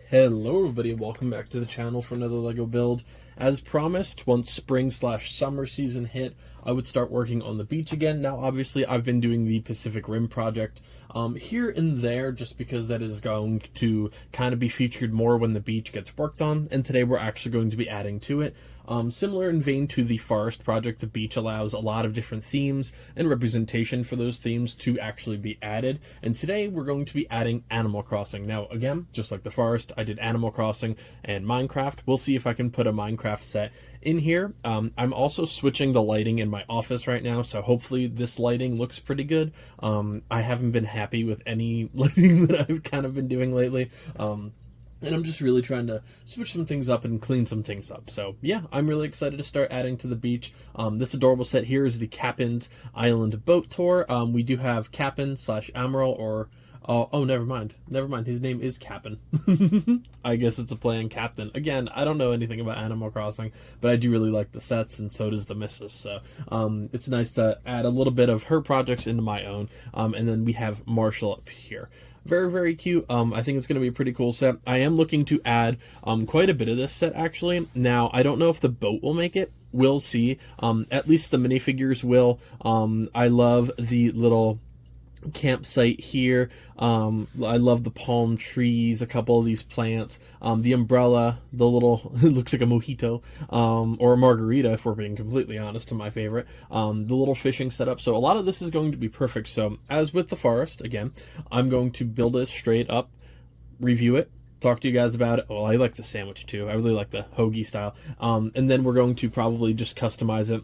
Hello everybody and welcome back to the channel for another LEGO build. As promised, once spring/summer season hit, I would start working on the beach again. Now obviously I've been doing the Pacific Rim project here and there just because that is going to kind of be featured more when the beach gets worked on, and today we're actually going to be adding to it. Similar in vein to the forest project, the beach allows a lot of different themes and representation for those themes to actually be added. And today we're going to be adding Animal Crossing. Now, again, just like the forest, I did Animal Crossing and Minecraft. We'll see if I can put a Minecraft set in here. I'm also switching the lighting in my office right now, so hopefully this lighting looks pretty good. I haven't been happy with any lighting that I've kind of been doing lately. And I'm just really trying to switch some things up and clean some things up. So yeah, I'm really excited to start adding to the beach. This adorable set here is the Cap'n's Island Boat Tour. We do have Cap'n/Admiral, or oh, never mind. His name is Cap'n. I guess it's a play on Captain. Again, I don't know anything about Animal Crossing, but I do really like the sets, and so does the missus. So it's nice to add a little bit of her projects into my own. And then we have Marshall up here. Very, very cute. I think it's going to be a pretty cool set. I am looking to add quite a bit of this set, actually. Now, I don't know if the boat will make it. We'll see. At least the minifigures will. I love the little campsite here. I love the palm trees, a couple of these plants, the umbrella, the little, it looks like a mojito, or a margarita, if we're being completely honest, to my favorite, the little fishing setup. So a lot of this is going to be perfect. So as with the forest, again, I'm going to build it straight up, review it, talk to you guys about it. Well, I like the sandwich too. I really like the hoagie style. And then we're going to probably just customize it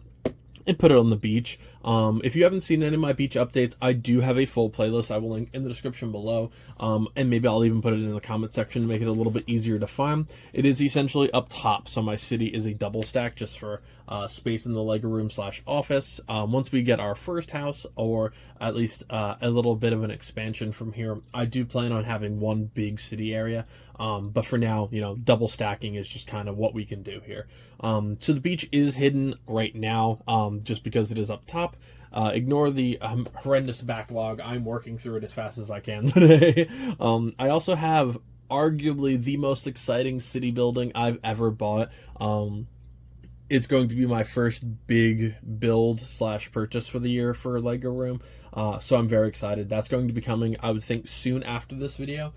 and put it on the beach. If you haven't seen any of my beach updates, I do have a full playlist I will link in the description below, and maybe I'll even put it in the comment section to make it a little bit easier to find. It is essentially up top, so my city is a double stack just for space in the LEGO room/office. Once we get our first house, or at least a little bit of an expansion from here, I do plan on having one big city area, but for now, you know, double stacking is just kind of what we can do here. So the beach is hidden right now, just because it is up top. Ignore the horrendous backlog. I'm working through it as fast as I can today. I also have arguably the most exciting city building I've ever bought. It's going to be my first big build/purchase for the year for LEGO Room. So I'm very excited. That's going to be coming, I would think, soon after this video.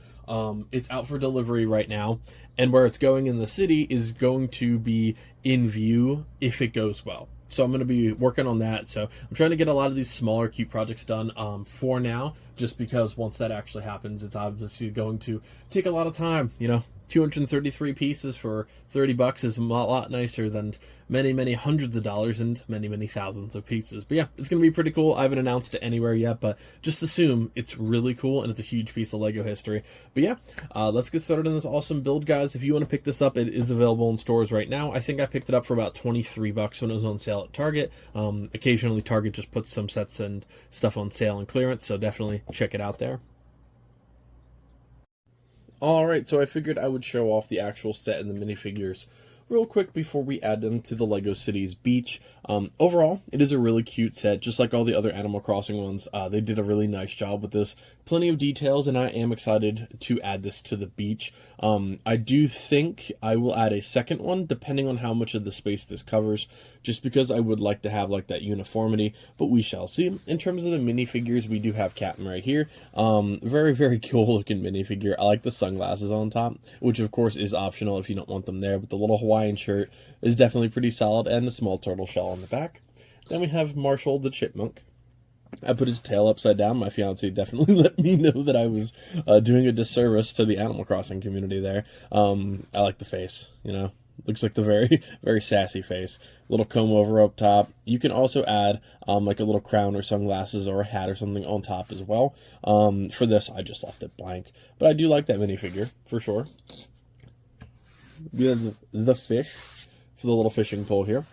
It's out for delivery right now, and where it's going in the city is going to be in view if it goes well. So I'm going to be working on that. So I'm trying to get a lot of these smaller cute projects done for now, just because once that actually happens, it's obviously going to take a lot of time. You know, 233 pieces for 30 bucks is a lot nicer than many hundreds of dollars and many thousands of pieces. But yeah, it's going to be pretty cool. I haven't announced it anywhere yet, but just assume it's really cool and it's a huge piece of LEGO history. But yeah, let's get started on this awesome build, guys. If you want to pick this up, it is available in stores right now. I think I picked it up for about 23 bucks when it was on sale at Target. Occasionally Target just puts some sets and stuff on sale and clearance, so definitely check it out there. Alright, so I figured I would show off the actual set and the minifigures real quick before we add them to the LEGO Cities beach. Overall, it is a really cute set, just like all the other Animal Crossing ones. They did a really nice job with this. Plenty of details, and I am excited to add this to the beach. I do think I will add a second one, depending on how much of the space this covers, just because I would like to have like that uniformity, but we shall see. In terms of the minifigures, we do have Cap'n right here. Very cool looking minifigure. I like the sunglasses on top, which of course is optional if you don't want them there, but the little Hawaiian shirt is definitely pretty solid, and the small turtle shell on the back. Then we have Marshall the chipmunk. I put his tail upside down. My fiance definitely let me know that I was doing a disservice to the Animal Crossing community there. I like the face, you know. Looks like the very sassy face. Little comb over up top. You can also add like a little crown or sunglasses or a hat or something on top as well. For this, I just left it blank. But I do like that minifigure, for sure. We have the fish for the little fishing pole here.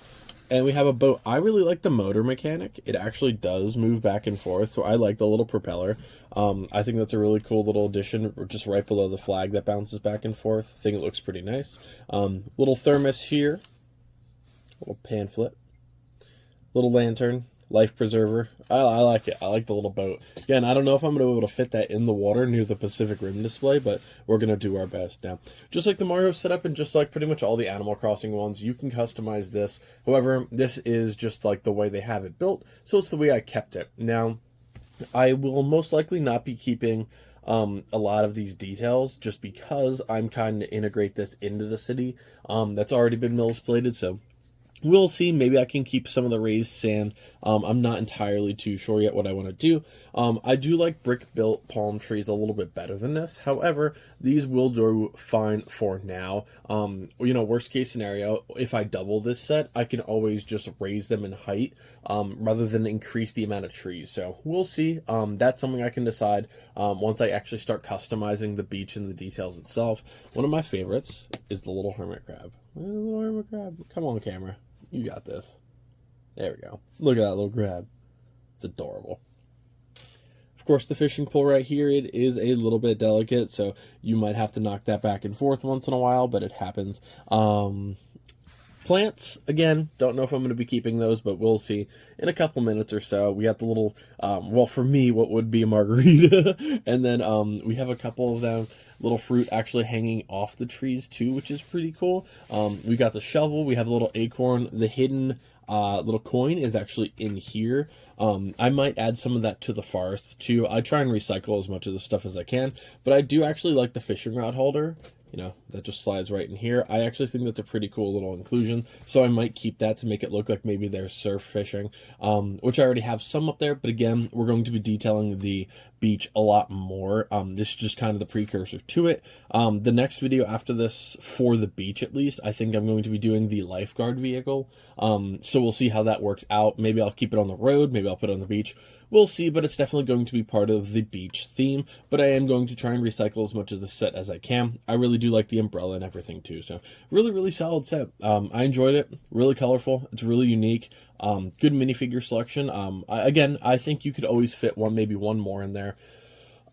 And we have a boat. I really like the motor mechanic. It actually does move back and forth, so I like the little propeller. I think that's a really cool little addition, just right below the flag that bounces back and forth. I think it looks pretty nice. Little thermos here. Little pamphlet. Little lantern. life preserver. I like it. I like the little boat. Again, I don't know if I'm going to be able to fit that in the water near the Pacific Rim display, but we're going to do our best. Now, just like the Mario setup and just like pretty much all the Animal Crossing ones, you can customize this. However, this is just like the way they have it built, so it's the way I kept it. Now, I will most likely not be keeping a lot of these details just because I'm kind of integrate this into the city that's already been mill plated, so we'll see. Maybe I can keep some of the raised sand. I'm not entirely too sure yet what I want to do. I do like brick-built palm trees a little bit better than this. However, these will do fine for now. Worst case scenario, if I double this set, I can always just raise them in height rather than increase the amount of trees. So we'll see. That's something I can decide once I actually start customizing the beach and the details itself. One of my favorites is the little hermit crab. Little hermit crab. Come on, camera. You got this. There we go. Look at that little crab. It's adorable. Of course, the fishing pole right here, it is a little bit delicate, so you might have to knock that back and forth once in a while, but it happens. Plants, again, don't know if I'm going to be keeping those, but we'll see in a couple minutes or so. We got the little, for me, what would be a margarita, and then we have a couple of them little fruit actually hanging off the trees too, which is pretty cool. We got the shovel, we have a little acorn, the hidden little coin is actually in here. I might add some of that to the forest too. I try and recycle as much of the stuff as I can, but I do actually like the fishing rod holder. That just slides right in here. I actually think that's a pretty cool little inclusion, so I might keep that to make it look like maybe they're surf fishing, which I already have some up there, but again, we're going to be detailing the beach a lot more. This is just kind of the precursor to it. The next video after this, for the beach at least, I think I'm going to be doing the lifeguard vehicle, so we'll see how that works out. Maybe I'll keep it on the road, maybe I'll put it on the beach. We'll see, but it's definitely going to be part of the beach theme, but I am going to try and recycle as much of the set as I can. I really do like the umbrella and everything too, so really, really solid set. I enjoyed it. Really colorful. It's really unique. Good minifigure selection. I think you could always fit maybe one more in there,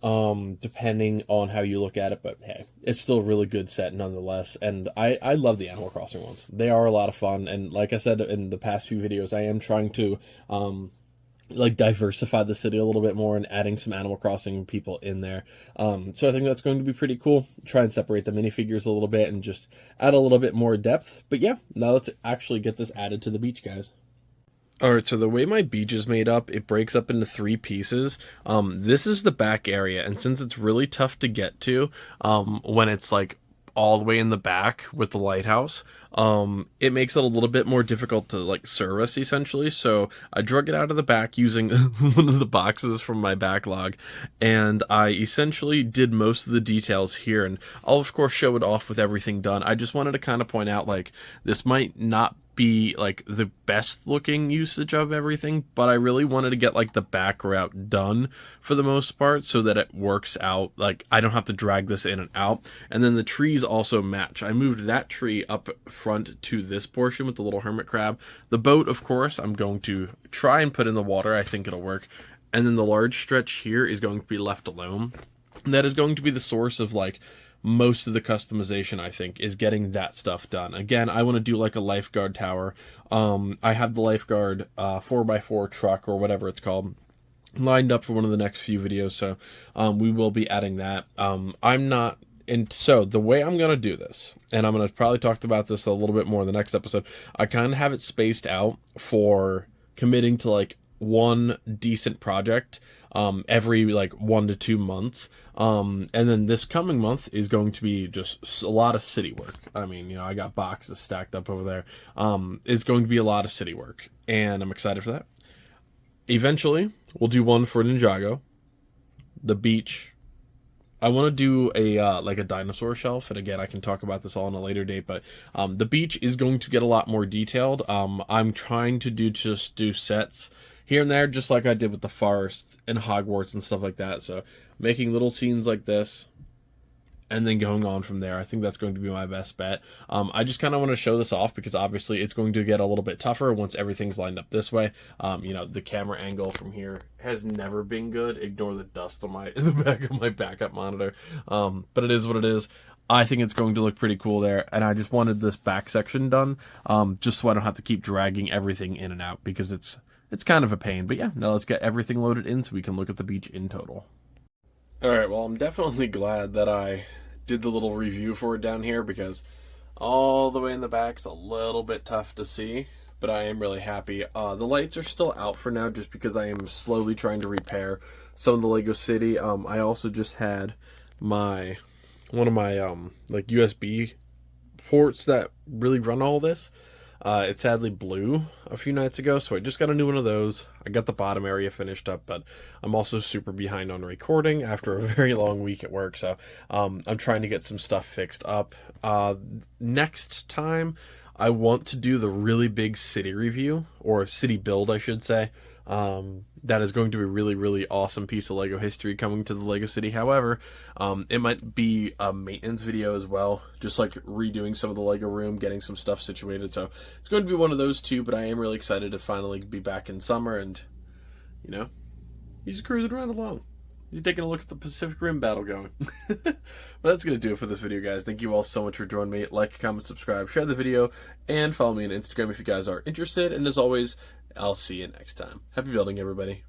depending on how you look at it, but hey, it's still a really good set nonetheless, and I love the Animal Crossing ones. They are a lot of fun, and like I said in the past few videos, I am trying to diversify the city a little bit more and adding some Animal Crossing people in there. So I think that's going to be pretty cool. Try and separate the minifigures a little bit and just add a little bit more depth. But yeah, now let's actually get this added to the beach, guys. Alright, so the way my beach is made up, it breaks up into 3 pieces. This is the back area, and since it's really tough to get to when it's like all the way in the back with the lighthouse, it makes it a little bit more difficult to service essentially. So I drug it out of the back using one of the boxes from my backlog, and I essentially did most of the details here, and I'll of course show it off with everything done. I just wanted to kind of point out this might not be the best looking usage of everything, but I really wanted to get the back route done for the most part so that it works out. I don't have to drag this in and out, and then the trees also match. I moved that tree up front to this portion with the little hermit crab. The boat, of course, I'm going to try and put in the water. I think it'll work, and then the large stretch here is going to be left alone. And that is going to be the source of most of the customization, I think, is getting that stuff done. Again, I want to do a lifeguard tower. I have the lifeguard 4x4 truck or whatever it's called lined up for one of the next few videos, so we will be adding that. And so the way I'm going to do this, and I'm going to probably talk about this a little bit more in the next episode, I kind of have it spaced out for committing to one decent project every 1 to 2 months, and then this coming month is going to be just a lot of city work. I mean, I got boxes stacked up over there. It's going to be a lot of city work, and I'm excited for that. Eventually we'll do one for Ninjago, the beach. I want to do a dinosaur shelf, and again, I can talk about this all on a later date, but the beach is going to get a lot more detailed. I'm trying to do sets here and there, just like I did with the forest and Hogwarts and stuff like that. So making little scenes like this and then going on from there, I think that's going to be my best bet. I just kind of want to show this off because obviously it's going to get a little bit tougher once everything's lined up this way. The camera angle from here has never been good. Ignore the dust on the back of my backup monitor. But it is what it is. I think it's going to look pretty cool there, and I just wanted this back section done, just so I don't have to keep dragging everything in and out, because it's it's kind of a pain. But yeah, now let's get everything loaded in so we can look at the beach in total. Alright, well, I'm definitely glad that I did the little review for it down here, because all the way in the back is a little bit tough to see, but I am really happy. The lights are still out for now just because I am slowly trying to repair some of the Lego City. I also just had one of my like USB ports that really run all this. It sadly blew a few nights ago, so I just got a new one of those. I got the bottom area finished up, but I'm also super behind on recording after a very long week at work, so I'm trying to get some stuff fixed up. Next time, I want to do the really big city review, or city build, I should say. That is going to be a really, really awesome piece of Lego history coming to the Lego City. However, it might be a maintenance video as well, just like redoing some of the Lego room, getting some stuff situated. So it's going to be one of those two, but I am really excited to finally be back in summer and, you know, he's cruising around along. He's taking a look at the Pacific Rim battle going. But that's going to do it for this video, guys. Thank you all so much for joining me. Like, comment, subscribe, share the video, and follow me on Instagram if you guys are interested. And as always, I'll see you next time. Happy building, everybody.